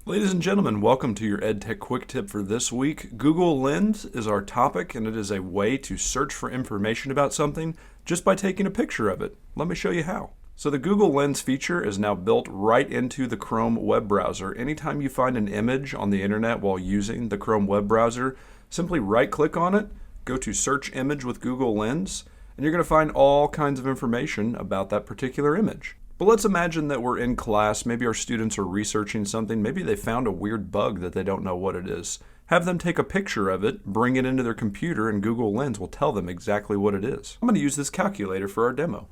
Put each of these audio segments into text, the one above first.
Ladies and gentlemen, welcome to your EdTech Quick Tip for this week. Google Lens is our topic, and it is a way to search for information about something just by taking a picture of it. Let me show you how. So the Google Lens feature is now built right into the Chrome web browser. Anytime you find an image on the internet while using the Chrome web browser, simply right-click on it, go to Search Image with Google Lens, and you're going to find all kinds of information about that particular image. But let's imagine that we're in class, maybe our students are researching something, maybe they found a weird bug that they don't know what it is. Have them take a picture of it, bring it into their computer, and Google Lens will tell them exactly what it is. I'm going to use this calculator for our demo.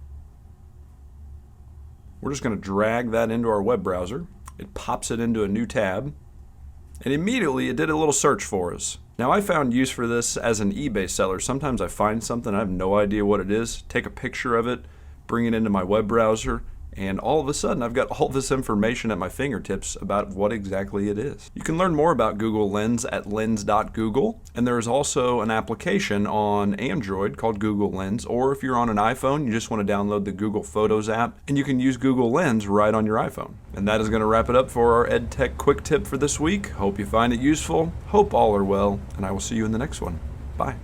We're just going to drag that into our web browser. It pops it into a new tab, and immediately it did a little search for us. Now I found use for this as an eBay seller. Sometimes I find something, I have no idea what it is, take a picture of it, bring it into my web browser, and all of a sudden I've got all this information at my fingertips about what exactly it is. You can learn more about Google Lens at lens.google, and there is also an application on Android called Google Lens, or if you're on an iPhone, you just want to download the Google Photos app, and you can use Google Lens right on your iPhone. And that is going to wrap it up for our EdTech Quick Tip for this week. Hope you find it useful, hope all are well, and I will see you in the next one. Bye.